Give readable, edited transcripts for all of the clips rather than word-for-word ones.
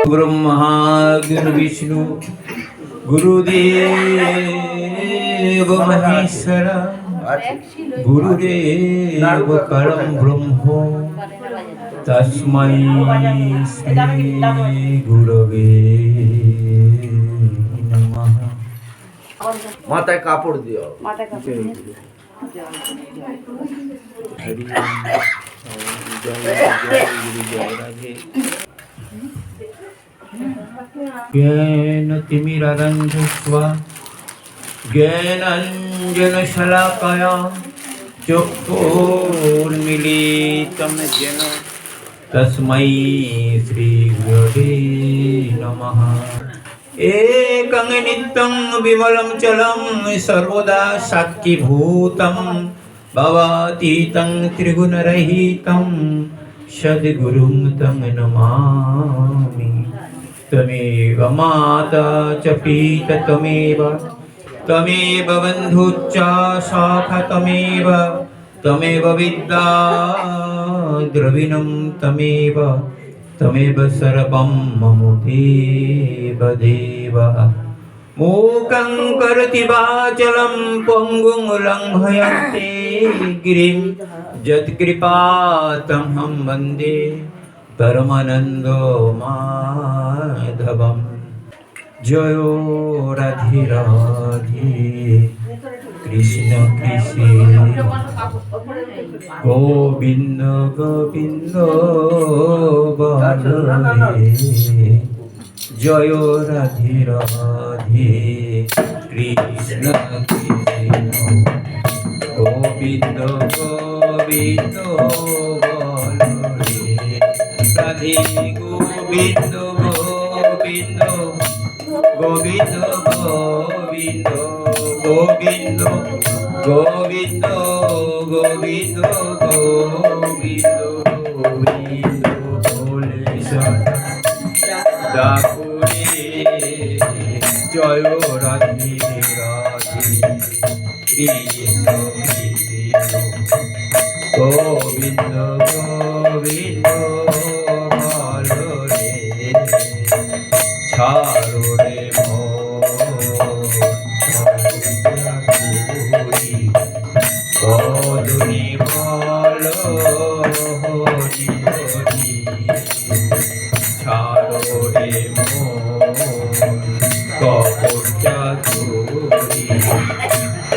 ब्रह्मा गुरु विष्णु गुरुदेव महेश्वर गुरुदेव परम ब्रह्म तस्मै श्री गुरवे नमः। মাথায় কাপড় দিও। ज्ञानतिमिरान्धस्व ज्ञानाञ्जनशलाकया चक्षुर्मिलितं येन तस्मै श्रीगुरवे नमः। एकं नित्यं विमलं चलं सर्वदा साक्षीभूतं भवातीतं त्रिगुणरहितं सद्गुरुं तं नमामि। त्वमेव माता च पिता त्वमेव बन्धुश्च सखा त्वमेव विद्या द्रविणं त्वमेव सर्वं मम देवः। मूकं करोति वाचालं पङ्गुं लङ्घयन्ते गिरिं यत्कृपातमहं वन्दे परमानन्दो माधवम्। जय राधे राधे कृष्ण कृष्ण गोविंद गोविंद बाले। जय राधे राधे कृष्ण कृष्ण गोविंद गोविंद बाले। राधे गोविंद गोविंद गोविंद गोविंद गोविंद गोविंद गोविंद गोविंद गोविंद बोले डाकुरे। जय राधे राधे कृष्ण कृष्ण गोविंद गोविंद बाले। छाड़ो रे कदुनी बोलो हरि हरि। छाड़ो रे कपटा चूरी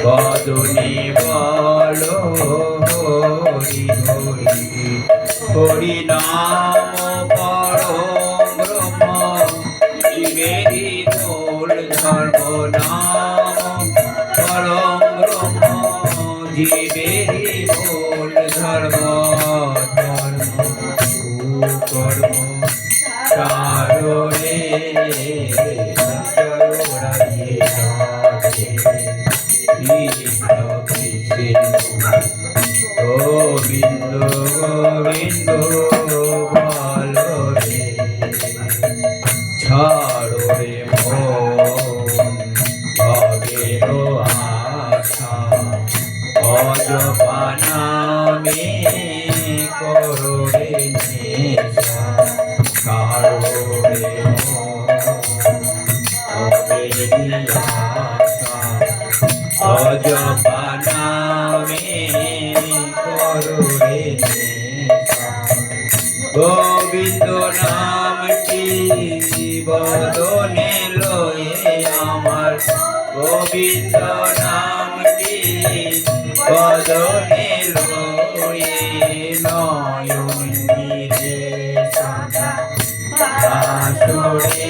कदुनी बोलो हरि हरि। हरि नाम परो ब्रह्म मेरी मूल धर्म नाम परम ब्रह्म जीवेरी मूल धर्म कर्म कारोणे। राधे राधे कृष्ण कृष्ण गोविंद गोविंद बालो रे। छाड़ो रे भगेरो आशा अजपाना में करो रे नेशा। छाड़ो रे भगेरी आशा अजपाना में करो रे नेशा। गोविंद नामटी बदने लये आमार गोविंद नामटी बदने लये नयन निरेशना आसुरे।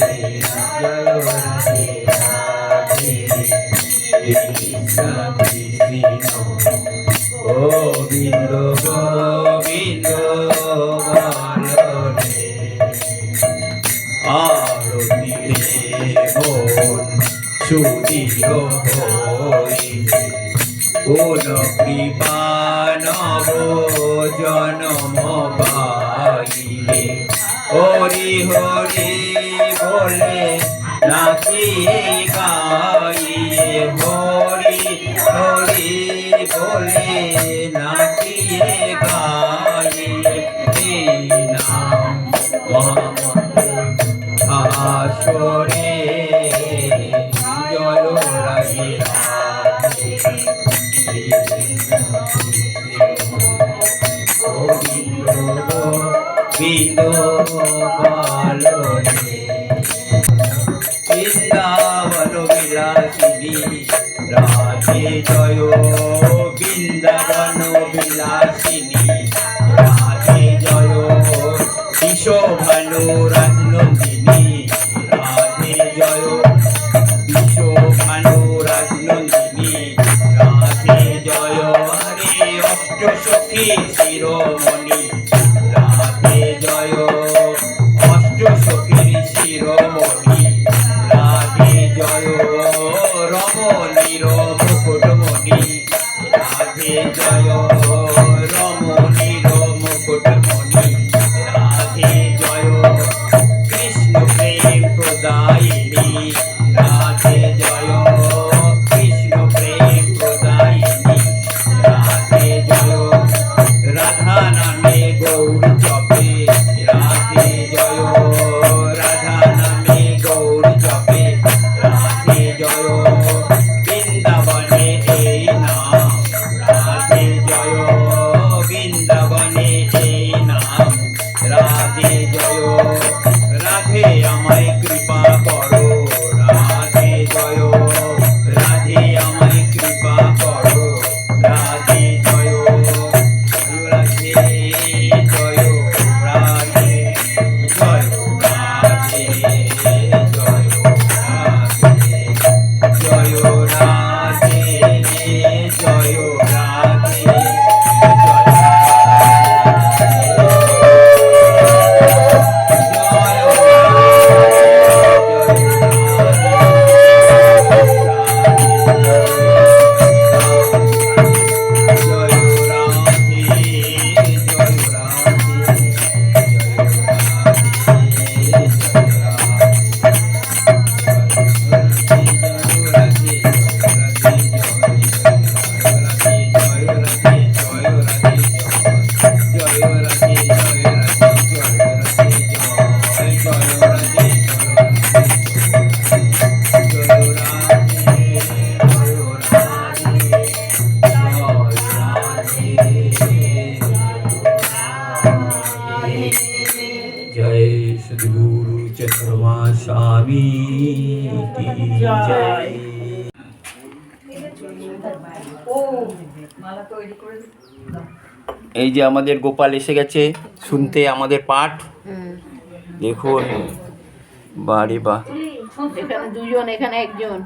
जय राधे राधे कृष्ण कृष्ण गोविंद गोविंद बाले। आरती मोन सुदीर होई गुण कृपा नव जन्म पाइले। हरि हरि बोले नाचिए गाइए। हरि हरि बोले नाचिए गाइए। नाम আসরে জয় রাধে রাধে গোবিন্দ গোবিন্দ বলরে বৃন্দাবন বিলাসিনী রাধে জয় বৃন্দাবন বিলাসিনী রাধে জয় বিশ্বভানু রাজনন্দিনী রাধে জয় বিশ্বভানু রাজনন্দিনী রাধে জয় হরে অষ্টসখী শিরোমণি রাধে জয় অষ্টসখীর শিরোমণি রাধে জয় রমণীর মুকুটমণি রাধে জয় রমণীর মুকুটমণি রাধে জয় কৃষ্ণ প্রেম প্রদায়িনী রাধে জয় কৃষ্ণ প্রেম প্রদায়িনী রাধে জয় রাধা নামে গৌর জপে রাধে জয় রাধা নামে গৌর জপে রাধে জয় বৃন্দাবনে এই নাম রাধে জয় বৃন্দাবনে এই নাম রাধে জয় রাধে আমায় কৃপা করো রাধে জয় রাধে আমায় কৃপা করো রাধে জয় রাধে জয় রাধে জয় রাধে জয় রাধে জয় রাধে জয় রাধে जय सद्गुरु चंद्रमा स्वामी की जय এই যে আমাদের গোপাল এসে গেছে শুনতে আমাদের পাঠ দেখুন বাড়ি বা এখানে দুজন এখানে একজন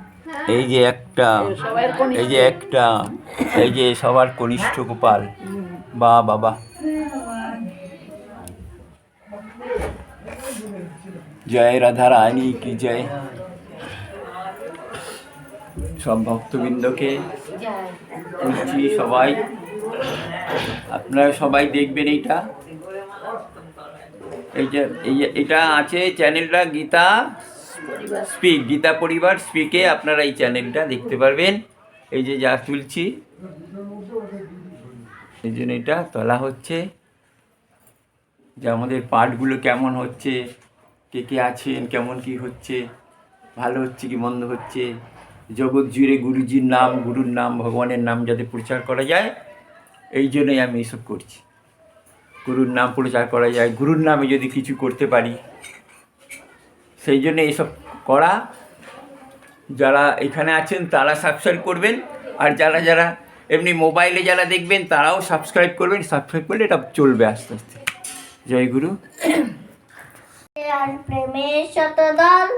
এই যে একটা সবার কনিষ্ঠ। এই যে একটা এই যে সবার কনিষ্ঠ গোপাল বা বাবা জয় রাধা রানী কি জয় সব ভক্তবৃন্দকে বলছি সবাই আপনারা সবাই দেখবেন এইটা এটা আছে চ্যানেলটা গীতা স্পিক গীতা পরিবার স্পিকে আপনারা এই চ্যানেলটা দেখতে পারবেন এই যে যা তুলছি এই জন্য এটা তোলা হচ্ছে যে আমাদের পাঠগুলো কেমন হচ্ছে কে কে আছেন কেমন কি হচ্ছে ভালো হচ্ছে কি মন্দ হচ্ছে জগৎ জুড়ে গুরুজির নাম গুরুর নাম ভগবানের নাম যাতে প্রচার করা যায় এই জন্যই আমি এসব করছি গুরুর নাম প্রচার করা যায় গুরুর নামে যদি কিছু করতে পারি সেই জন্য এইসব করা যারা এখানে আছেন তারা সাবস্ক্রাইব করবেন আর যারা যারা এমনি মোবাইলে যারা দেখবেন তারাও সাবস্ক্রাইব করবেন সাবস্ক্রাইব করলে এটা চলবে আস্তে আস্তে জয় গুরু আর প্রেমের শতদল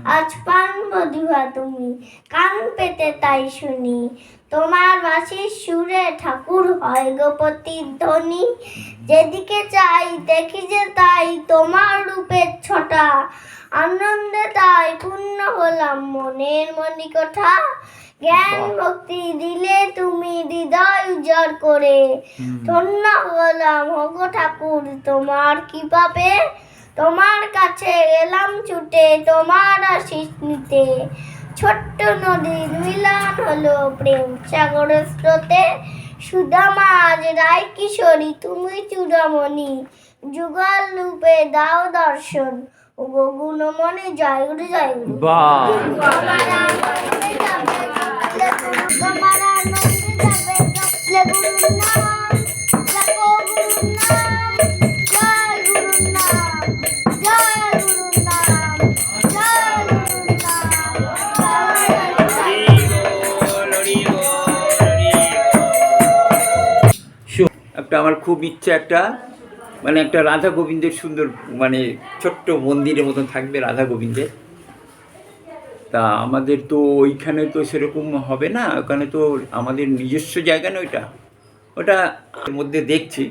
আজ পান মধুয়া তুমি কান পেতে তাই শুনি তোমার বাঁশির সুরে ঠাকুর হয় গোপতির ধ্বনি যেদিকে চাই দেখি যে তাই তোমার রূপের ছটা আনন্দে তাই পূর্ণ হলাম মনের মণিকোঠা জ্ঞান ভক্তি দিলে তুমি হৃদয় উজাড় করে ধন্য হলাম হগো ঠাকুর তোমার কৃপাবে তোমার কাছে এলাম ছুটে তোমার আশিস নিতে ছোট্ট নদীর মিলন হলো প্রেম সাগরের স্রোতে সুদামা আজ রায় কিশোরী তুমি চূড়ামণি যুগল রূপে দাও দর্শন ও গো গুণমণি জয় গুরু জয় গুরু। বাহ, তোমার আনন্দে যাবে জপলে গুরু, তোমার আনন্দে যাবে জপলে গুরুর নাম, জপো গুরুর নাম, জয় গুরুর নাম, জয় গুরুর নাম, জয় গুরুর নাম, একটা আমার খুব ইচ্ছা একটা মানে একটা রাধা গোবিন্দের সুন্দর মানে ছোট্ট মন্দিরের মতন থাকবে রাধা গোবিন্দের। তা আমাদের তো ওইখানে তো সেরকম হবে না, ওখানে তো আমাদের নিজস্ব জায়গা না ওইটা, ওটা এর মধ্যে দেখছি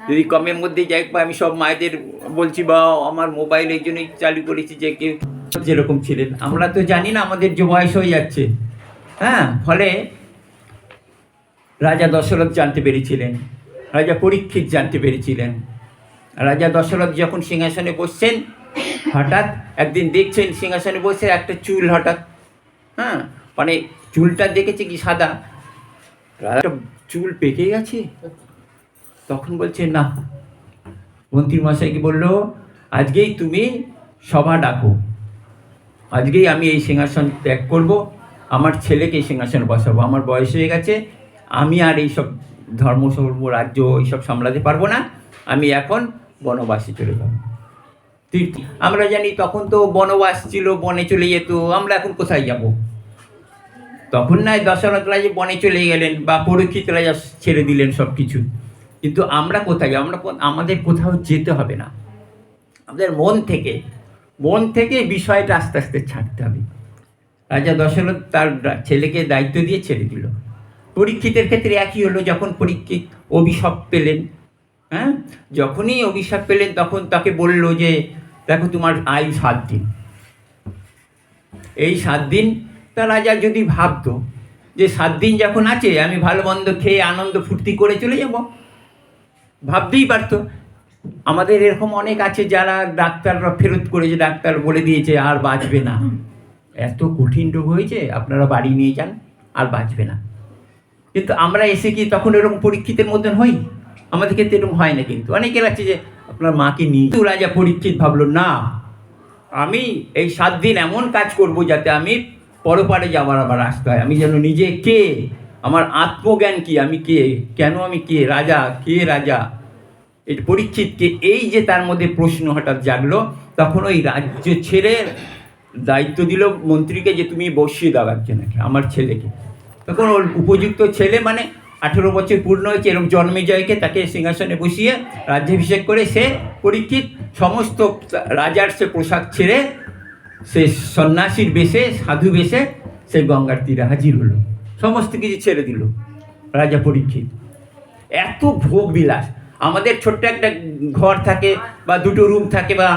যদি কমের মধ্যে যাই বা আমি সব মায়েদের বলছি বা আমার মোবাইল এই জন্যই চালু করেছি যে কেউ যেরকম ছিলেন আমরা তো জানি না, আমাদের যে বয়স হয়ে যাচ্ছে। হ্যাঁ, ফলে রাজা দশরথ জানতে পেরেছিলেন, রাজা পরীক্ষিত জানতে পেরেছিলেন। রাজা দশরথ যখন সিংহাসনে বসছেন হঠাৎ একদিন দেখছেন সিংহাসনে বসে একটা চুল হঠাৎ, হ্যাঁ মানে চুলটা দেখেছে কি সাদা, রাজা চুল পেকে গেছে। তখন বলছে না, মন্ত্রী মশাইকে বললো আজকেই তুমি সভা ডাকো, আজকেই আমি এই সিংহাসন ত্যাগ করব, আমার ছেলেকে এই সিংহাসনে বসাবো, আমার বয়স হয়ে গেছে, আমি আর এইসব ধর্ম সর্ব রাজ্য এইসব সামলাতে পারবো না, আমি এখন বনবাসে চলে যাব। তীর্থ আমরা জানি তখন তো বনবাস ছিল, বনে চলে যেত, আমরা এখন কোথায় যাব? তখন নয় দশরথ রাজা বনে চলে গেলেন বা পরীক্ষিত রাজা ছেড়ে দিলেন সব কিছু, কিন্তু আমরা কোথায়? আমরা আমাদের কোথাও যেতে হবে না, আমাদের মন থেকে বিষয়টা আস্তে আস্তে ছাড়তে হবে। রাজা দশরথ তার ছেলেকে দায়িত্ব দিয়ে ছেড়ে দিল। পরীক্ষিতের ক্ষেত্রে একই হলো, যখন পরীক্ষিত অভিশাপ পেলেন, হ্যাঁ যখনই অভিশাপ পেলেন তখন তাকে বলল যে দেখো তোমার আয়ু 7 দিন, এই 7 দিন তা রাজা যদি ভাবতো যে 7 দিন যখন আছে আমি ভালো মন্দ খেয়ে আনন্দ ফুর্তি করে চলে যাব, ভাবতেই পারতো। আমাদের এরকম অনেক আছে যারা ডাক্তাররা ফেরত করেছে, ডাক্তার বলে দিয়েছে আর বাঁচবে না, এত কঠিন রোগ হয়েছে আপনারা বাড়ি নিয়ে যান আর বাঁচবে না। কিন্তু আমরা এসে কি তখন এরকম পরীক্ষিতের মতন হই? আমাদের ক্ষেত্রে এরকম হয় না। কিন্তু অনেকের আছে যে আপনার মাকে নিয়ে, রাজা পরীক্ষিত ভাবলো না, আমি এই 7 দিন এমন কাজ করব যাতে আমি পরপারে যাওয়ার আবার আসতে হয়, আমি যেন নিজে কে, আমার আত্মজ্ঞান কি, আমি কে, কেন আমি কে, রাজা কে, রাজা এই পরীক্ষিতকে, এই যে তার মধ্যে প্রশ্ন হঠাৎ জাগলো, তখন ওই রাজ্য ছেড়ে দায়িত্ব দিল মন্ত্রীকে যে তুমি বসিয়ে দাও একজনকে, আমার ছেলেকে। তখন ওর উপযুক্ত ছেলে মানে 18 বছর পূর্ণ হয়েছে এরকম জন্মেজয়কে তাকে সিংহাসনে বসিয়ে রাজ্যাভিষেক করে সে পরীক্ষিত সমস্ত রাজার সে পোশাক ছেড়ে সে সন্ন্যাসীর বেশে, সাধু বেশে সে গঙ্গার তীরে হাজির হলো, সমস্ত কিছু ছেড়ে দিল রাজা পরীক্ষিত। এত ভোগ বিলাস, আমাদের ছোট্ট একটা ঘর থাকে বা 2টো রুম থাকে বা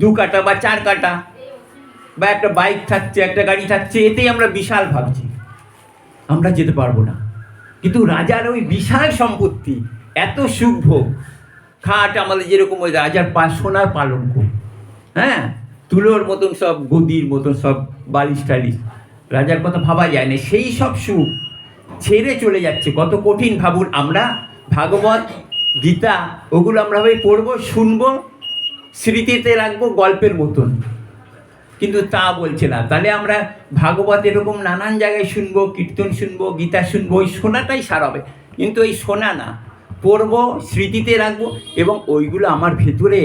2 কাঠা বা 4 কাঠা বা একটা বাইক থাকছে, একটা গাড়ি থাকছে, এতেই আমরা বিশাল ভাবছি, আমরা যেতে পারবো না। কিন্তু রাজার ওই বিশাল সম্পত্তি, এত সুখ ভোগ, খাট আমাদের যেরকম ওই রাজার সোনার পালঙ্ক, হ্যাঁ তুলোর মতন সব, গদির মতন সব বালিশ টালিশ, রাজার কথা ভাবা যায় না। সেই সব সুখ ছেড়ে চলে যাচ্ছে, কত কঠিন ভাবুন। আমরা ভাগবত গীতা ওগুলো আমরা ভাবে পড়বো, শুনবো, স্মৃতিতে রাখবো গল্পের মতন, কিন্তু তা বলছে না। তাহলে আমরা ভাগবত এরকম নানান জায়গায় শুনবো, কীর্তন শুনবো, গীতা শুনবো, ওই শোনাটাই সার হবে, কিন্তু ওই শোনা না, পড়বো, স্মৃতিতে রাখবো, এবং ওইগুলো আমার ভেতরে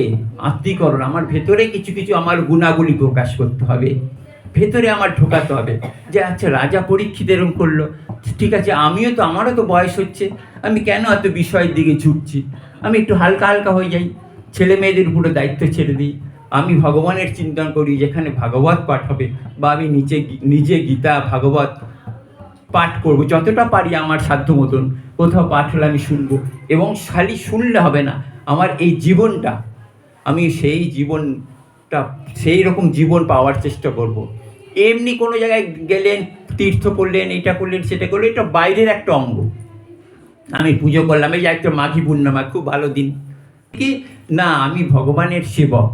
আত্মীকরণ, আমার ভেতরে কিছু কিছু আমার গুণাগুলি প্রকাশ করতে হবে, ভেতরে আমার ঢোকাতে হবে যে আচ্ছা রাজা পরীক্ষিত এরকম করলো, ঠিক আছে আমিও তো, আমারও তো বয়স হচ্ছে, আমি কেন এত বিষয়ের দিকে ছুটছি, আমি একটু হালকা হালকা হয়ে যাই, ছেলে মেয়েদের উপরে দায়িত্ব ছেড়ে দিই, আমি ভগবানের চিন্তন করি, যেখানে ভাগবত পাঠ হবে বা আমি নিজে গীতা ভাগবত পাঠ করব, যতটা পারি আমার সাধ্য মতন, কোথাও পাঠ হলে আমি শুনবো, এবং খালি শুনলে হবে না, আমার এই জীবনটা, আমি সেই জীবনটা, সেই রকম জীবন পাওয়ার চেষ্টা করব। এমনি কোনো জায়গায় গেলেন, তীর্থ করলেন, এটা করলেন, সেটা করলেন, এটা বাইরের একটা অঙ্গ। আমি পুজো করলাম, এই যে একটা মাঘী পূর্ণিমা, খুব ভালো দিন, কি না আমি ভগবানের সেবক।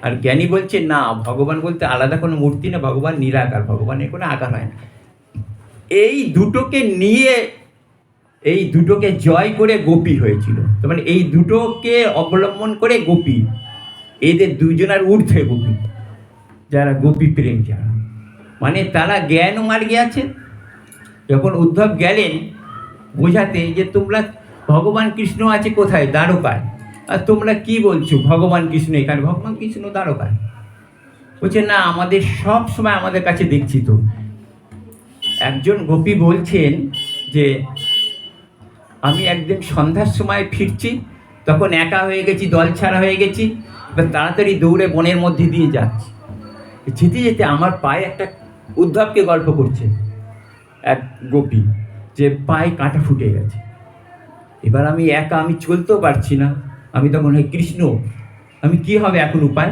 আর জ্ঞানী বলছে না, ভগবান বলতে আলাদা কোনো মূর্তি না, ভগবান নিরাকার, ভগবানের কোনো আকার হয় না। এই দুটোকে নিয়ে, এই দুটোকে জয় করে গোপী হয়েছিল, তার মানে এই দুটোকে অবলম্বন করে গোপী, এদের দুজনের ঊর্ধ্বে গোপী, যারা গোপী প্রেম যারা, মানে তারা জ্ঞান মার্গে আছে। যখন উদ্ধব গেলেন বোঝাতে যে তোমরা ভগবান কৃষ্ণ আছে কোথায়, দ্বারকায়, আর তোমরা কি বলছো ভগবান কৃষ্ণ এখানে, ভগবান কৃষ্ণ দ্বারকায়। বলছে না, আমাদের সব সময় আমাদের কাছে দেখছি তো। একজন গোপী বলছেন যে আমি একদিন সন্ধ্যার সময় ফিরছি, তখন একা হয়ে গেছি, দল ছাড়া হয়ে গেছি, এবার তাড়াতাড়ি দৌড়ে বনের মধ্যে দিয়ে যাচ্ছি, যেতে যেতে আমার পায়ে একটা, উদ্ধবকে গল্প করছে এক গোপী, যে পায়ে কাঁটা ফুটে গেছে, এবার আমি একা, আমি চলতেও পারছি না। আমি তখন, হে কৃষ্ণ, আমি কি হবে এখন উপায়?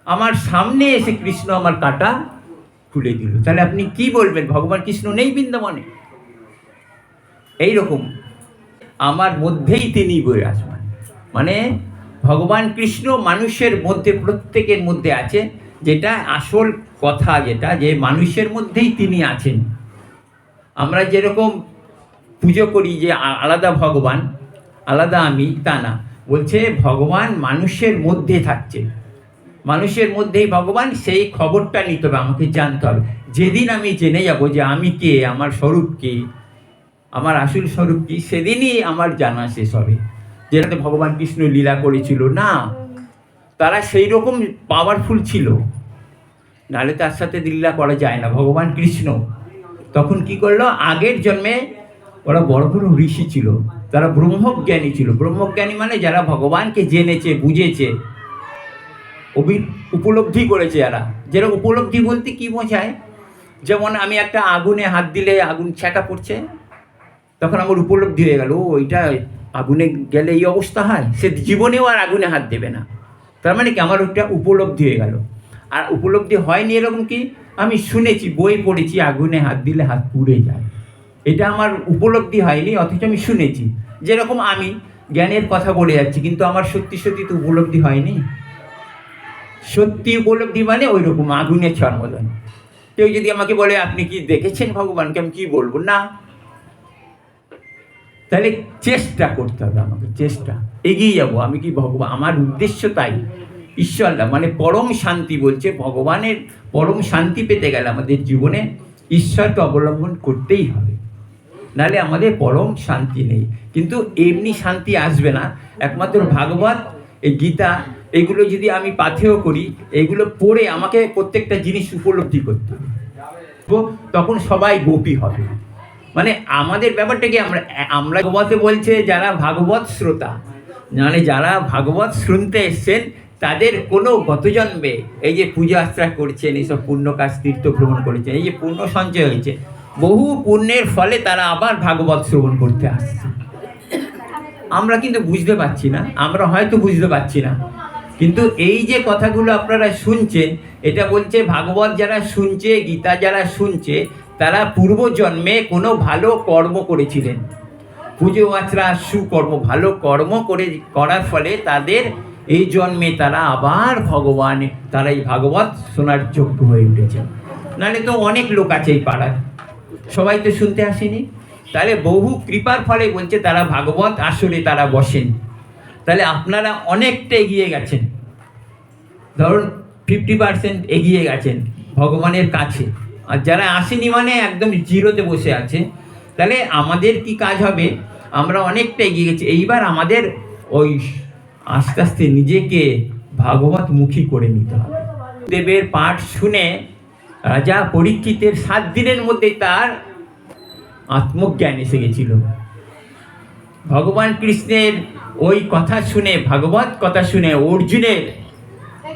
আমার সামনে এসে কৃষ্ণ আমার কাঁটা খুলে দিল। তাহলে আপনি কি বলবেন, ভগবান কৃষ্ণ নেই বৃন্দাবনে? এইরকম আমার মধ্যেই তিনি বয়ে আসবেন, মানে ভগবান কৃষ্ণ মানুষের মধ্যে, প্রত্যেকের মধ্যে আছে, যেটা আসল কথা, যেটা যে মানুষের মধ্যেই তিনি আছেন। আমরা যেরকম পুজো করি যে আলাদা ভগবান আলাদা আমি, তা না, বলছে ভগবান মানুষের মধ্যে থাকছে, মানুষের মধ্যেই ভগবান। সেই খবরটা নিতে হবে, আমাকে জানতে হবে। যেদিন আমি জেনে যাব যে আমি কে, আমার স্বরূপ কি, আমার আসল স্বরূপ কি, সেদিনই আমার জানা শেষ হবে। যেটাতে ভগবান কৃষ্ণ লীলা করেছিল না, তারা সেই রকম পাওয়ারফুল ছিল, নাহলে তার সাথে লীলা করা যায় না। ভগবান কৃষ্ণ তখন কি করলো, আগের জন্মে ওরা বড় বড় ঋষি ছিল, তারা ব্রহ্মজ্ঞানী ছিল। ব্রহ্মজ্ঞানী মানে যারা ভগবানকে জেনেছে, বুঝেছে, উপলব্ধি করেছে। যারা যারা উপলব্ধি বলতে কি বোঝায়, যেমন আমি একটা আগুনে হাত দিলে আগুন ছ্যাঁকা পড়ছে, তখন আমার উপলব্ধি হয়ে গেল, ও ওইটা আগুনে গেলে এই অবস্থা হয়, সে জীবনেও আর আগুনে হাত দেবে না। তার মানে কি, আমার ওইটা উপলব্ধি হয়ে গেল। আর উপলব্ধি হয়নি এরকম কি, আমি শুনেছি, বই পড়েছি, আগুনে হাত দিলে হাত পুড়ে যায়, এটা আমার উপলব্ধি হয়নি, অথচ আমি শুনেছি। যেরকম আমি জ্ঞানের কথা বলে যাচ্ছি, কিন্তু আমার সত্যি সত্যি তো উপলব্ধি হয়নি। সত্যি উপলব্ধি মানে ওই রকম আগুনের জন্মদান। কেউ যদি আমাকে বলে আপনি কি দেখেছেন ভগবানকে, আমি কি বলবো, না। তাহলে চেষ্টা করতে হবে আমাকে, চেষ্টা, এগিয়ে যাব। আমি কি ভগবান, আমার উদ্দেশ্য তাই, ঈশ্বরটা মানে পরম শান্তি। বলছে ভগবানের পরম শান্তি পেতে গেলে আমাদের জীবনে ঈশ্বরকে অবলম্বন করতেই হবে, নাহলে আমাদের পরম শান্তি নেই। কিন্তু এমনি শান্তি আসবে না, একমাত্র ভাগবত, এই গীতা, এগুলো যদি আমি পাথেয় করি, এগুলো পড়ে আমাকে প্রত্যেকটা জিনিস উপলব্ধি করতে হবে, তখন সবাই গোপী হবে। মানে আমাদের ব্যাপারটা কি, আমরা ভাগবতে বলছে যারা ভাগবত শ্রোতা, মানে যারা ভাগবত শুনতে এসছেন, তাদের কোনো গত জন্মে এই যে পূজা আশ্রা করছেন, এইসব পুণ্য কাজ, তীর্থ ভ্রমণ করেছেন, এই যে পুণ্য সঞ্চয় হয়েছে, বহু পুণ্যের ফলে তারা আবার ভাগবত শ্রবণ করতে আসছে। আমরা কিন্তু বুঝতে পারছি না, আমরা হয়তো বুঝতে পারছি না, কিন্তু এই যে কথাগুলো আপনারা শুনছেন, এটা বলছে ভাগবত যারা শুনছে, গীতা যারা শুনছে, তারা পূর্বজন্মে কোনো ভালো কর্ম করেছিলেন, পুজো আচরা, সুকর্ম, ভালো কর্ম করার ফলে তাদের এই জন্মে তারা আবার ভগবান, তারা এই ভাগবত শোনার যোগ্য হয়ে উঠেছে। নাহলে তো অনেক লোক আছে এই পাড়ায়, সবাই তো শুনতে আসেনি। তাহলে বহু কৃপার ফলে বলছে তারা ভাগবত আসরে তারা বসেন। তাহলে আপনারা অনেকটা এগিয়ে গেছেন, ধরুন 50% এগিয়ে গেছেন ভগবানের কাছে। আর যারা আসেনি মানে একদম জিরোতে বসে আছে। তাহলে আমাদের কি কাজ হবে, আমরা অনেকটা এগিয়ে গেছি। এইবার আমাদের ওই আস্তে আস্তে নিজেকে ভাগবত মুখী করে নিতে হবে। দেবের পাঠ শুনে রাজা পরীক্ষিতের 7 দিনের মধ্যেই তার আত্মজ্ঞান এসে গেছিল। ভগবান কৃষ্ণের ওই কথা শুনে, ভাগবত কথা শুনে অর্জুনের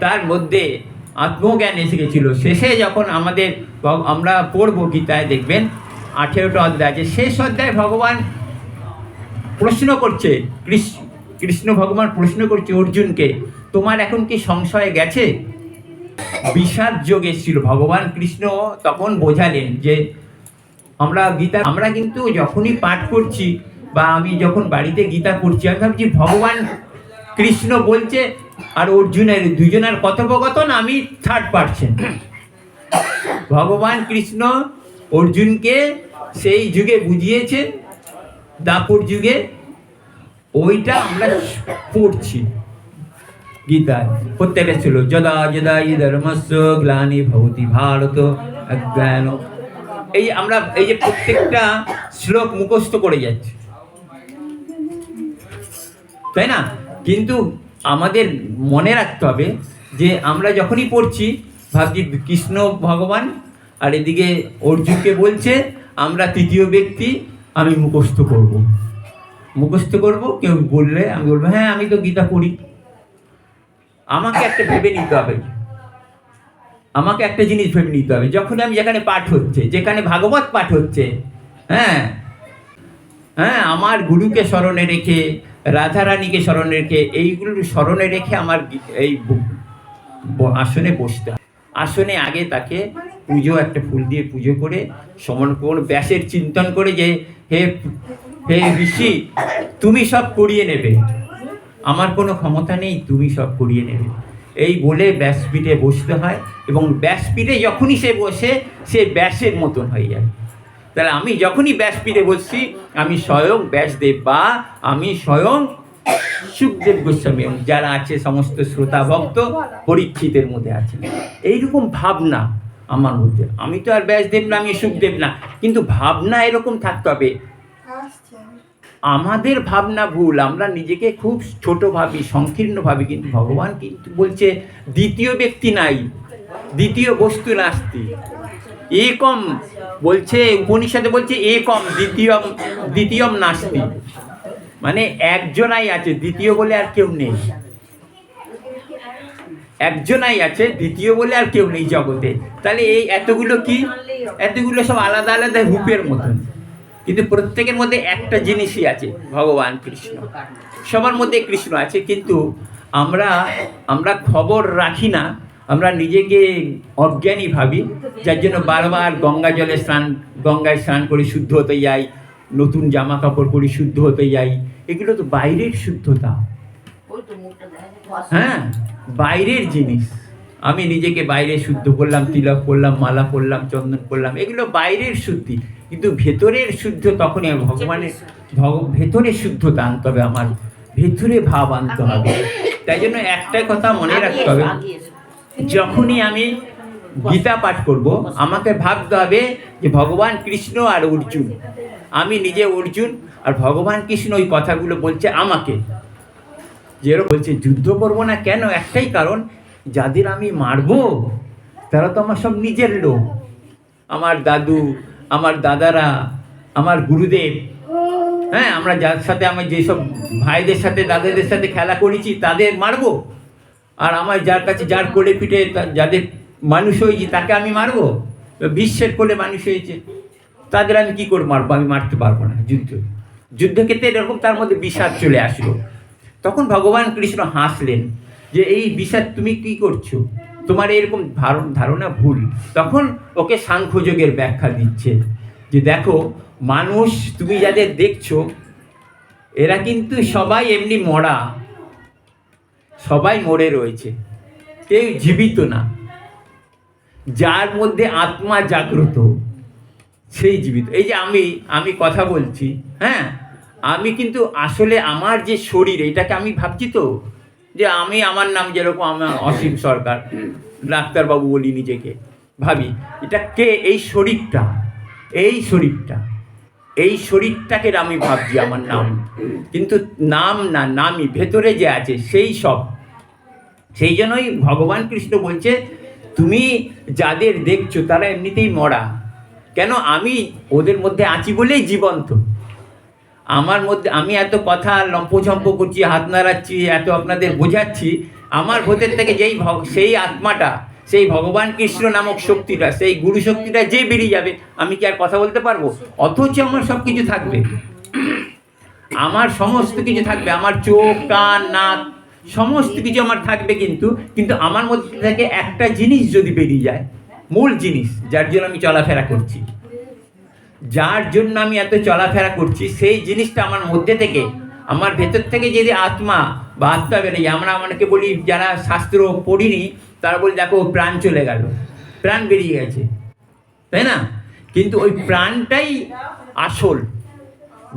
তার মধ্যে আত্মজ্ঞান এসে গেছিল। শেষে যখন আমরা পড়ব গীতায়, দেখবেন 18টা অধ্যায় আছে, শেষ অধ্যায় ভগবান প্রশ্ন করছে, কৃষ্ণ ভগবান প্রশ্ন করছে অর্জুনকে, তোমার এখন কি সংশয় গেছে? বিষাদ যোগ এসেছিল। ভগবান কৃষ্ণ তখন বোঝালেন যে আমরা কিন্তু যখনই পাঠ করছি, বা আমি যখন বাড়িতে গীতা পড়ছি, আমি ভাবছি ভগবান কৃষ্ণ বলছে আর অর্জুনের দুজনের কথোপকথন, আমি থার্ড পার্সন। ভগবান কৃষ্ণ অর্জুনকে সেই যুগে বুঝিয়েছে, দাপর যুগে, ওইটা আমরা পড়ছি। গীতায় প্রত্যেকটা ছিল যদা যদা ই ধর্মস্য গ্লানি ভবতি ভারত অজ্ঞান। এই আমরা এই যে প্রত্যেকটা শ্লোক মুখস্থ করে যাচ্ছি, তাই না? কিন্তু আমাদের মনে রাখতে হবে যে আমরা যখনই পড়ছি ভাবছি কৃষ্ণ ভগবান, আর এদিকে অর্জুনকে বলছে আমরা তৃতীয় ব্যক্তি, আমি মুখস্থ করব। কেউ বললে আমি বলবো হ্যাঁ আমি তো গীতা পড়ি। আমাকে একটা ভেবে নিতে হবে, আমাকে একটা জিনিস ভেবে নিতে হবে, যখন আমি যেখানে পাঠ হচ্ছে, যেখানে ভাগবত পাঠ হচ্ছে, হ্যাঁ হ্যাঁ, আমার গুরুকে স্মরণে রেখে, রাধারানীকে স্মরণে রেখে, এইগুলো স্মরণে রেখে আমার এই আসনে বসতে হয়। আসনে আগে তাকে পুজো, একটা ফুল দিয়ে পুজো করে সমর্পণ, ব্যাসের চিন্তন করে যে হে হে ঋষি তুমি সব করিয়ে নেবে, আমার কোনো ক্ষমতা নেই, তুমি সব করিয়ে নেবে, এই বলে ব্যাসপীঠে বসতে হয়। এবং ব্যাসপীঠে যখনই সে বসে সে ব্যাসের মতন হয়ে যায়। তাহলে আমি যখনই ব্যাসপীঠে বসছি আমি স্বয়ং ব্যাসদেব বা আমি স্বয়ং সুখদেব গোস্বামী, যারা আছে সমস্ত শ্রোতা ভক্ত পরীক্ষিতের মধ্যে আছে এইরকম ভাবনা আমার মধ্যে। আমি তো আর ব্যাসদেব না, আমি সুখদেব না, কিন্তু ভাবনা এরকম থাকতে হবে। আমাদের ভাবনা ভুল, আমরা নিজেকে খুব ছোট ভাবি, সংকীর্ণ ভাবি, কিন্তু ভগবান কিন্তু বলছে দ্বিতীয় ব্যক্তি নাই, দ্বিতীয় বস্তু নাস্তি, একম বলছে উপনিষদে বলছে একম দ্বিতীয়ম নাস্তি, মানে একজনাই আছে, দ্বিতীয় বলে আর কেউ নেই। একজনাই আছে, দ্বিতীয় বলে আর কেউ নেই জগতে। তাহলে এই এতগুলো কি, এতগুলো সব আলাদা আলাদা রূপের মতন, কিন্তু প্রত্যেকের মধ্যে একটা জিনিসই আছে, ভগবান কৃষ্ণ। সবার মধ্যে কৃষ্ণ আছে, কিন্তু আমরা খবর রাখি না, আমরা নিজেকে অজ্ঞানী ভাবি, যার জন্য বারবার গঙ্গায় স্নান করে শুদ্ধ হতে যাই, নতুন জামা কাপড় পরি শুদ্ধ হতে যাই। এগুলো তো বাইরের শুদ্ধতা, হ্যাঁ বাইরের জিনিস। আমি নিজেকে বাইরে শুদ্ধ করলাম, তিলক করলাম, মালা পরলাম, চন্দন করলাম, এগুলো বাইরের শুদ্ধি, কিন্তু ভেতরের শুদ্ধ তখনই ভগবানের ভেতরের শুদ্ধতা আনতে হবে, আমার ভেতরে ভাব আনতে হবে। তাই জন্য একটাই কথা মনে রাখতে হবে, যখনই আমি গীতা পাঠ করব আমাকে ভাবতে হবে যে ভগবান কৃষ্ণ আর অর্জুন, আমি নিজে অর্জুন আর ভগবান কৃষ্ণ ওই কথাগুলো বলছে আমাকে। যেরকম বলছে যুদ্ধ করবো না কেন, একটাই কারণ, যাদের আমি মারবো তারা তো আমার সব নিজের লোক, আমার দাদু, আমার দাদারা, আমার গুরুদেব, হ্যাঁ আমরা যার সাথে আমি যেসব ভাইদের সাথে দাদাদের সাথে খেলা করেছি তাদের মারবো, আর আমার যার কাছে যার কোলে পিঠে যাদের মানুষ হয়েছি তাকে আমি মারবো? বিশ্বের কোলে মানুষ হয়েছে তাদের আমি কি করে মারবো? আমি মারতে পারবো না। যুদ্ধক্ষেত্রে এরকম তার মধ্যে বিষাদ চলে আসলো। তখন ভগবান কৃষ্ণ হাসলেন যে এই বিষাদ তুমি কি করছো, তোমার এরকম ধারণা ভুল। তখন ওকে সাংখ্যযোগের ব্যাখ্যা দিচ্ছে যে দেখো মানুষ তুমি যাদের দেখছো এরা কিন্তু সবাই এমনি মরা, সবাই মরে রয়েছে, কেউ জীবিত না। যার মধ্যে আত্মা জাগ্রত সেই জীবিত। এই যে আমি কথা বলছি, হ্যাঁ আমি কিন্তু আসলে আমার যে শরীর এটাকে আমি ভাবছি তো যে আমার নাম যেরকম আমার অসীম সরকার, ডাক্তারবাবু বলি নিজেকে, ভাবি এটা কে, এই শরীরটাকে আমি ভাবছি আমার নাম, কিন্তু নাম না, নামই ভেতরে যে আছে সেই সব। সেই জন্যই ভগবান কৃষ্ণ বলছে তুমি যাদের দেখছো তারা এমনিতেই মরা। কেন? আমি ওদের মধ্যে আছি বলেই জীবন্ত। আমার মধ্যে আমি এত কথা লম্পঝম্প করছি, হাত নাড়াচ্ছি, এত আপনাদের বোঝাচ্ছি, আমার ভেতর থেকে সেই আত্মাটা, সেই ভগবান কৃষ্ণ নামক শক্তিটা, সেই গুরু শক্তিটা যে বেরিয়ে যাবে, আমি কি আর কথা বলতে পারবো? অথচ আমার সব কিছু থাকবে, আমার সমস্ত কিছু থাকবে, আমার চোখ, কান, নাক সমস্ত কিছু আমার থাকবে, কিন্তু আমার মধ্যে থেকে একটা জিনিস যদি বেরিয়ে যায়, মূল জিনিস যার জন্য আমি চলাফেরা করছি, যার জন্য আমি এত চলাফেরা করছি, সেই জিনিসটা আমার মধ্যে থেকে, আমার ভেতর থেকে যদি আত্মা বা আত্মা বেরিয়ে যায়, আমরা আমাকে বলি যারা শাস্ত্র পড়িনি তারা বলি দেখো প্রাণ চলে গেল, প্রাণ বেরিয়ে গেছে, তাই না? কিন্তু ওই প্রাণটাই আসল,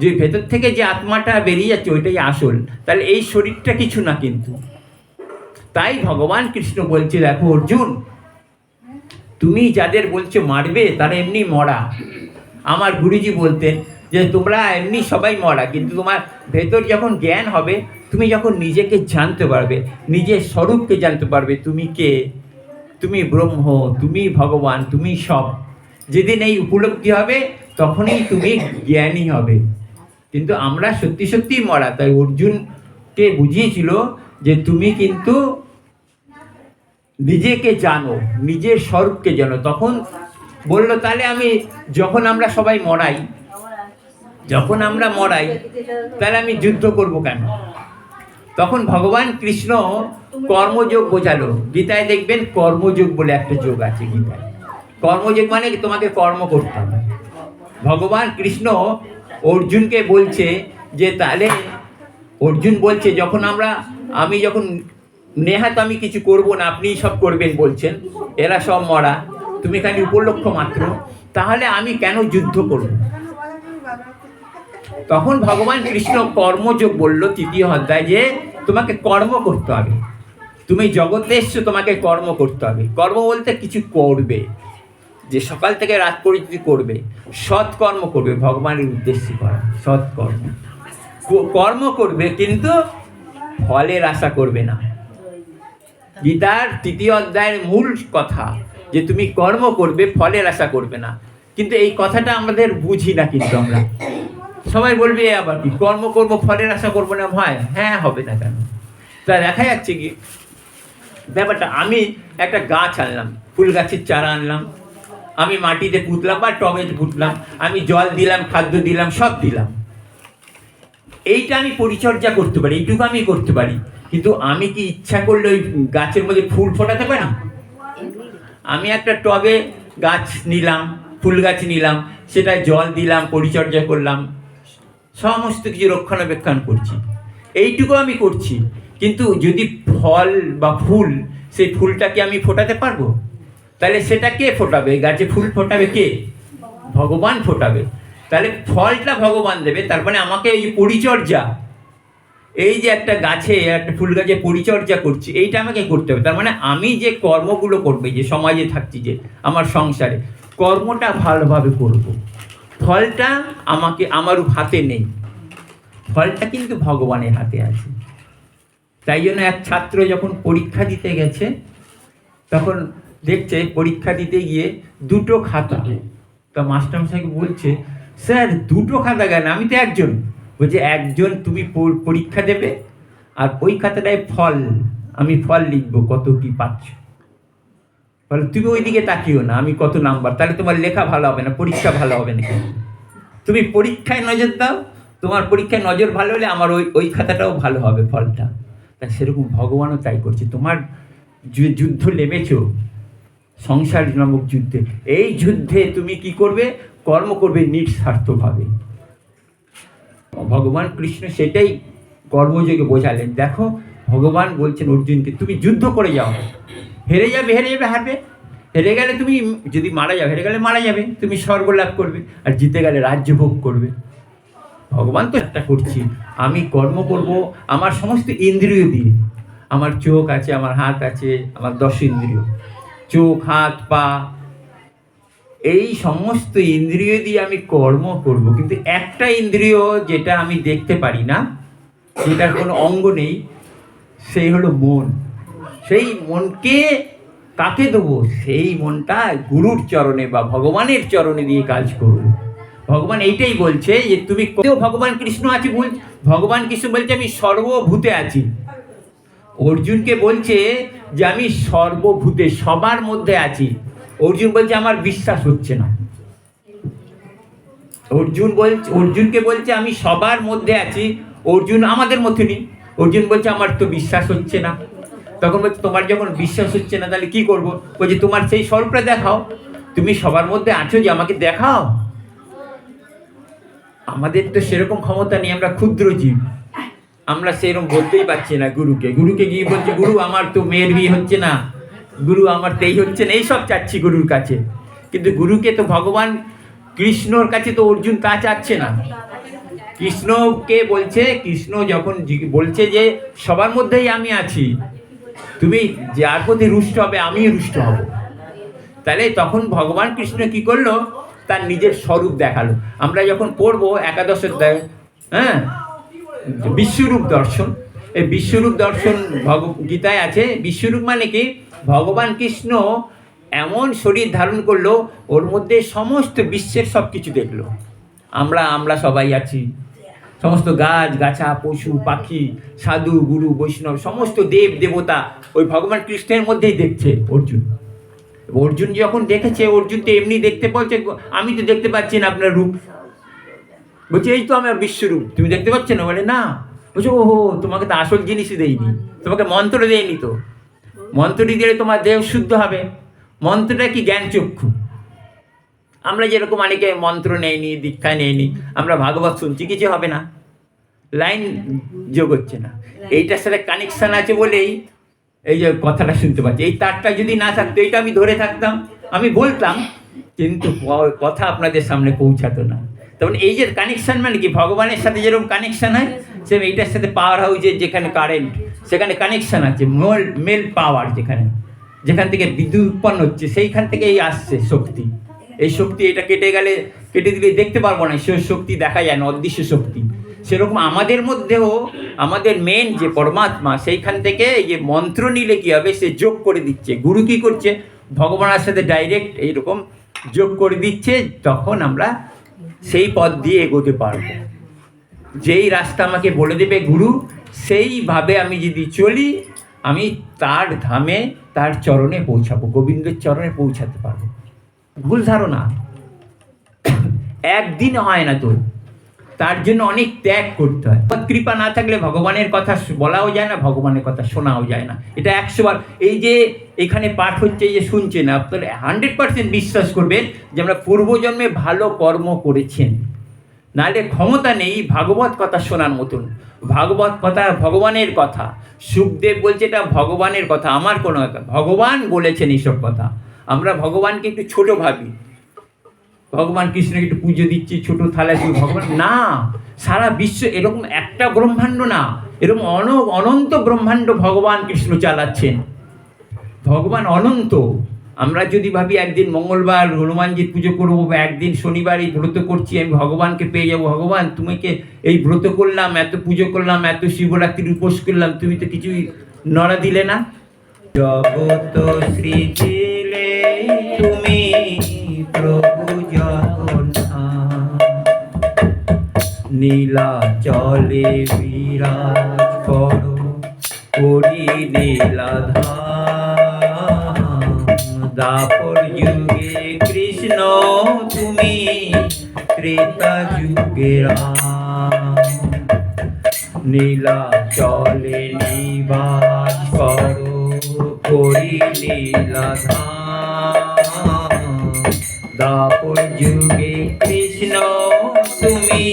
যে ভেতর থেকে যে আত্মাটা বেরিয়ে যাচ্ছে ওইটাই আসল। তাহলে এই শরীরটা কিছু না, কিন্তু তাই ভগবান কৃষ্ণ বলছে, দেখো অর্জুন, তুমি যাদের বলছো মারবে তারা এমনি মরা। আমার গুরুজি বলতেন যে তোমরা এমনি সবাই মরা, কিন্তু তোমার ভেতর যখন জ্ঞান হবে, তুমি যখন নিজেকে জানতে পারবে, নিজের স্বরূপকে জানতে পারবে, তুমি কে, তুমি ব্রহ্ম, তুমি ভগবান, তুমি সব, যেদিন এই উপলব্ধি হবে তখনই তুমি জ্ঞানী হবে। কিন্তু আমরা সত্যি সত্যি মরা। তাই অর্জুনকে বুঝিয়েছিল যে তুমি কিন্তু নিজেকে জানো, নিজের স্বরূপকে জানো। তখন বললো তাহলে আমি যখন আমরা সবাই মরাই, তাহলে আমি যুদ্ধ করব কেন? তখন ভগবান কৃষ্ণ কর্মযোগ বোঝালো। গীতায় দেখবেন কর্মযোগ বলে একটা যোগ আছে গীতায়। কর্মযোগ মানে তোমাকে কর্ম করতে হবে। ভগবান কৃষ্ণ অর্জুনকে বলছে যে তাহলে অর্জুন বলছে যখন আমি যখন নেহাত আমি কিছু করব না, আপনি সব করবেন বলছেন, এরা সব মরা, তুমি খালি উপলক্ষ মাত্র, তাহলে আমি কেন যুদ্ধ করব? তখন ভগবান কৃষ্ণ কর্মযোগ বলল 3য় অধ্যায়, যে তোমাকে কর্ম করতে হবে। তুমি জগতে এসছো, তোমাকে কর্ম করতে হবে। কর্ম বলতে কিছু করবে, যে সকাল থেকে রাত পর্যন্ত করবে, সৎকর্ম করবে, ভগবানের উদ্দেশ্যে করা সৎকর্ম। কর্ম করবে কিন্তু ফলের আশা করবে না। গীতার 3য় অধ্যায়ের মূল কথা যে তুমি কর্ম করবে, ফলের আশা করবে না। কিন্তু এই কথাটা আমাদের বুঝি না। কিন্তু আমরা সবাই বলবে আবার কি কর্ম করবো, ফলের আশা করবো না, ভয়, হ্যাঁ হবে না কেন? তা দেখা যাচ্ছে কি ব্যাপারটা, আমি একটা গাছ আনলাম, ফুল গাছের চারা আনলাম, আমি মাটিতে পুঁতলাম বা টবে পুঁতলাম, আমি জল দিলাম, খাদ্য দিলাম, সব দিলাম, এইটা আমি পরিচর্যা করতে পারি, এইটুকু আমি করতে পারি। কিন্তু আমি কি ইচ্ছা করলে ওই গাছের মধ্যে ফুল ফোটাতে পারি? আমি একটা টবে গাছ নিলাম, ফুল গাছ নিলাম, সেটায় জল দিলাম, পরিচর্যা করলাম, সমস্ত কিছু রক্ষণাবেক্ষণ করছি, এইটুকু আমি করছি। কিন্তু যদি ফল বা ফুল, সেই ফুলটাকে আমি ফোটাতে পারবো? তাহলে সেটা কে ফোটাবে? গাছে ফুল ফোটাবে কে? ভগবান ফোটাবে। তাহলে ফলটা ভগবান দেবে। তার মানে আমাকে এই পরিচর্যা, এই যে একটা গাছে, একটা ফুল গাছে পরিচর্যা করছি, এইটা আমাকে করতে হবে। তার মানে আমি যে কর্মগুলো করবো, যে সমাজে থাকছি, যে আমার সংসারে, কর্মটা ভালোভাবে করব। ফলটা আমার হাতে নেই, ফলটা কিন্তু ভগবানের হাতে আছে। তাই জন্য এক ছাত্র যখন পরীক্ষা দিতে গেছে, তখন দেখছে পরীক্ষা দিতে গিয়ে 2টো খাতা। তা মাস্টারমশাইকে বলছে, স্যার 2টো খাতা কেন? আমি তো একজন। বলছে, একজন তুমি পরীক্ষা দেবে, আর ওই খাতাটায় ফল, আমি ফল লিখবো, কত কি পাচ্ছ। বলে তুমি ওই দিকে তাকিও না, আমি কত নাম্বার, তাহলে তোমার লেখা ভালো হবে না, পরীক্ষা ভালো হবে না। তুমি পরীক্ষায় নজর দাও, তোমার পরীক্ষায় নজর ভালো হলে আমার ওই খাতাটাও ভালো হবে, ফলটা। তা সেরকম ভগবানও তাই করছে। তোমার যুদ্ধ নেমেছ, সংসার নামক যুদ্ধে, এই যুদ্ধে তুমি কি করবে? কর্ম করবে নিঃস্বার্থভাবে। ভগবান কৃষ্ণ সেটাই কর্মযোগে বোঝালেন। দেখো ভগবান বলছেন অর্জুনকে, তুমি যুদ্ধ করে যাও, হেরে যাবে, হারবে। হেরে গেলে তুমি যদি মারা যাও, হেরে গেলে মারা যাবে, তুমি স্বর্গ লাভ করবে, আর জিতে গেলে রাজ্য ভোগ করবে। ভগবান তো একটা করছি, আমি কর্ম করব আমার সমস্ত ইন্দ্রিয় দিয়ে। আমার চোখ আছে, আমার হাত আছে, আমার 10 ইন্দ্রিয়, চোখ, হাত, পা, এই সমস্ত ইন্দ্রিয় দিয়ে আমি কর্ম করব। কিন্তু একটা ইন্দ্রিয় যেটা আমি দেখতে পারি না, যেটার কোনো অঙ্গ নেই, সেই হলো মন। সেই মনকে কাকে দেবো? সেই মনটা গুরুর চরণে বা ভগবানের চরণে দিয়ে কাজ করব। ভগবান এইটাই বলছে যে তুমি ভগবান কৃষ্ণ আছে, ভগবান কৃষ্ণ বলছে আমি সর্বভূতে আছি। অর্জুনকে বলছে যে আমি সর্বভূতে, সবার মধ্যে আছি। অর্জুন বলছে আমার বিশ্বাস হচ্ছে না। অর্জুনকে বলছে আমি সবার মধ্যে আছি, অর্জুন আমাদের মধ্যে নেই। অর্জুন বলছে আমার তো বিশ্বাস হচ্ছে না। তখন বলছে তোমার যখন বিশ্বাস হচ্ছে না তাহলে কি করবো? বলছে তোমার সেই স্বরূপটা দেখাও, তুমি সবার মধ্যে আছো যে, আমাকে দেখাও। আমাদের তো সেরকম ক্ষমতা নেই, আমরা ক্ষুদ্র জীব, আমরা সেরকম বলতেই পারছি না গুরুকে গিয়ে বলছে গুরু আমার তো মেয়ের বিয়ে হচ্ছে না, গুরু আমার তো এই হচ্ছে না, এইসব চাচ্ছি গুরুর কাছে। কিন্তু গুরুকে তো ভগবান কৃষ্ণর কাছে তো অর্জুন তা চাচ্ছে না। কৃষ্ণকে বলছে, কৃষ্ণ যখন বলছে যে সবার মধ্যেই আমি আছি, তুমি যার প্রতি রুষ্ট হবে আমিও রুষ্ট হব। তাহলে তখন ভগবান কৃষ্ণ কি করলো, তার নিজের স্বরূপ দেখালো। আমরা যখন পড়বো একাদশ অধ্যায়, হ্যাঁ, বিশ্বরূপ দর্শন, এই বিশ্বরূপ দর্শন গীতায় আছে। বিশ্বরূপ মানে কি, ভগবান কৃষ্ণ এমন শরীর ধারণ করলো, ওর মধ্যে সমস্ত বিশ্বের সব কিছু দেখলো। আমরা সবাই আছি, সমস্ত গাছ গাছা, পশু পাখি, সাধু গুরু বৈষ্ণব, সমস্ত দেব দেবতা ওই ভগবান কৃষ্ণের মধ্যেই দেখছে অর্জুন। অর্জুন যখন দেখেছে, অর্জুন তো এমনি দেখতে বলছে, আমি তো দেখতে পাচ্ছি না আপনার রূপ। বলছে এই তো আমার বিশ্বরূপ, তুমি দেখতে পাচ্ছ না? বলে না। বলছে ওহো, তোমাকে তো আসল জিনিসই দেয়নি, তোমাকে মন্ত্র দেয়নি। তো মন্ত্রটি দিলে তোমার দেহ শুদ্ধ হবে। মন্ত্রটা কি? জ্ঞান চক্ষু। আমরা যেরকম অনেকে মন্ত্র নেয়নি, দীক্ষা নেয়নি, আমরা ভাগবত শুনছি, কিছু হবে না, লাইন যোগ হচ্ছে না। এইটার সাথে কানেকশান আছে বলেই এই যে কথাটা শুনতে পাচ্ছি। এই তারটা যদি না থাকতো, এইটা আমি ধরে থাকতাম, আমি বলতাম, কিন্তু কথা আপনাদের সামনে পৌঁছাতো না। তখন এই যে কানেকশান মানে কি, ভগবানের সাথে যেরকম কানেকশান হয়, সেম এইটার সাথে পাওয়ার হাউসের যেখানে কারেন্ট, সেখানে কানেকশান আছে। মেল পাওয়ার যেখান থেকে বিদ্যুৎ উৎপন্ন হচ্ছে, সেইখান থেকেই আসছে শক্তি। এই শক্তি, এটা কেটে দিলে দেখতে পারবো না, সে শক্তি দেখা যায় না, অদৃশ্য শক্তি। সেরকম আমাদের মধ্যেও আমাদের মেন যে পরমাত্মা, সেইখান থেকে এই যে মন্ত্র নিলে কী হবে, সে যোগ করে দিচ্ছে। গুরু কী করছে, ভগবানের সাথে ডাইরেক্ট এইরকম যোগ করে দিচ্ছে। তখন আমরা সেই পথ দিয়ে এগোতে পারবো। যেই রাস্তা আমাকে বলে দেবে গুরু, সেইভাবে আমি যদি চলি, আমি তার ধামে, তার চরণে পৌঁছাবো, গোবিন্দের চরণে পৌঁছাতে পারবো। ভুল ধারণা, একদিন হয় না। তো তার জন্য অনেক ত্যাগ করতে হয়। কৃপা না থাকলে ভগবানের কথা বলাও যায় না, ভগবানের কথা শোনাও যায় না। এটা 100 বার। এই যে এখানে পাঠ হচ্ছে, এই যে শুনছেন, আপনারা 100% বিশ্বাস করবেন যে আমরা পূর্বজন্মে ভালো কর্ম করেছেন, নাহলে ক্ষমতা নেই ভাগবত কথা শোনার মতন। ভাগবত কথা ভগবানের কথা। সুখদেব বলছে এটা ভগবানের কথা, আমার কোনো কথা। ভগবান বলেছেন এইসব কথা। আমরা ভগবানকে একটু ছোট ভাবি, ভগবান কৃষ্ণকে একটু পুজো দিচ্ছি, ছোট থালা দিয়ে। ভগবান না, সারা বিশ্ব এরকম একটা ব্রহ্মাণ্ড না, এরকম অনন্ত ব্রহ্মাণ্ড ভগবান কৃষ্ণ চালাচ্ছেন। ভগবান অনন্ত। আমরা যদি ভাবি একদিন মঙ্গলবার হনুমানজির পুজো করবো, বা একদিন শনিবার এই ব্রত করছি, আমি ভগবানকে পেয়ে যাবো। ভগবান তোমাকে এই ব্রত করলাম, এত পুজো করলাম, এত শিবরাত্রির উপোস করলাম, তুমি তো কিছুই নড়া দিলে না। জগত সৃজিলে তুমি প্রভু জগন্নাথ, নীলাচলে বিরাজ করো, করি লীলাধাম। দাপর যুগে কৃষ্ণ তুমি, ত্রেতা যুগে রাম। নীলাচলে নিবাস করো, করি লীলাধাম। দাপর যুগে কৃষ্ণ তুমি,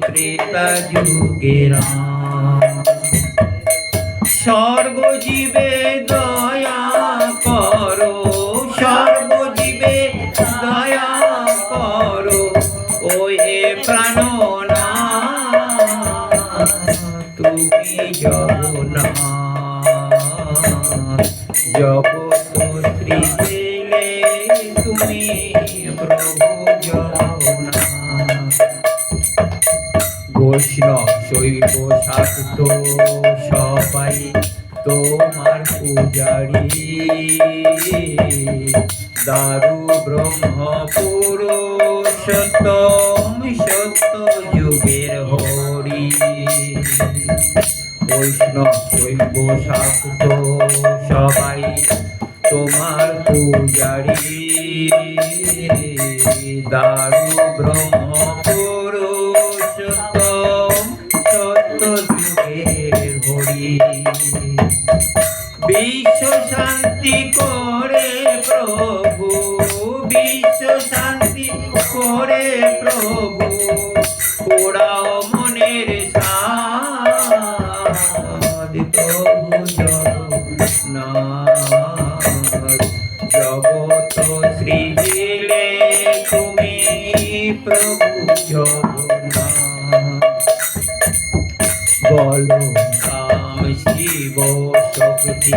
ত্রেতা যুগে রাম। সর্বজীবে দয়া করো, সর্বজীবে দয়া করো, ও হে প্রাণনাথ তুমি জগন্নাথ। জগত সৃজিলে তুমি প্রভু জগন্নাথ। বৈষ্ণব শৈব শাক্ত সবাই তোমার পূজারি, দারু ব্রহ্ম পুরুষোত্তম, সত্য যুগের হরি। বৈষ্ণব শৈব শাক্ত সবাই তোমার পূজারি, দারু ব্রহ্ম পুরুষোত্তম, সত্য যুগের হরি। বিশ্ব শান্তি করে প্রভু, বিশ্ব শান্তি করে প্রভু, ওরাও মনের সাধ প্রভু জগন্নাথ। জগত সৃজিলে তুমি প্রভু জগন্নাথ। বলো কাম শিব শক্তি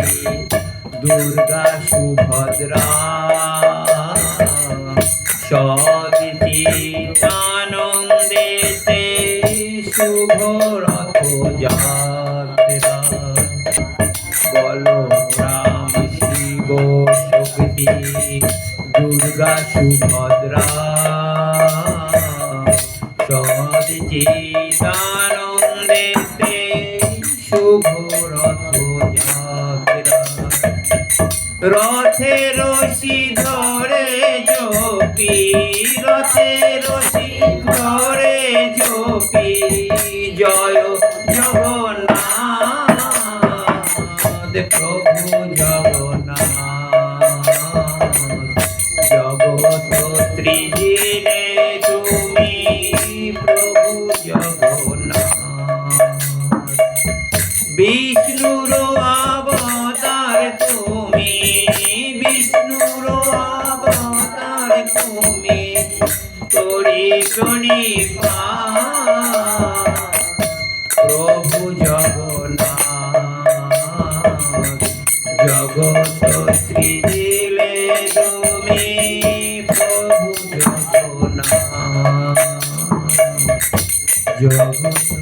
সদিচিতানন্দেতে শুভ রথ যাত্রা বলরাম শিব শক্তি দুর্গা সুভদ্রা সদিচিতানন্দেতে শুভ রথ যাত্রা রথে রশি ধরে জপি রথে রশি ধরে জপি জয় জগন্নাথ প্রভু জগন্নাথ জগৎ সৃজিলে তুমি প্রভু জগন্নাথ বিষ্ণুর অবতার তুমি বিষ্ণুর অবতার তুমি করি প্রভু জগন্নাথ জগৎ সৃজিলে তুমি প্রভু জগন্নাথ জগৎ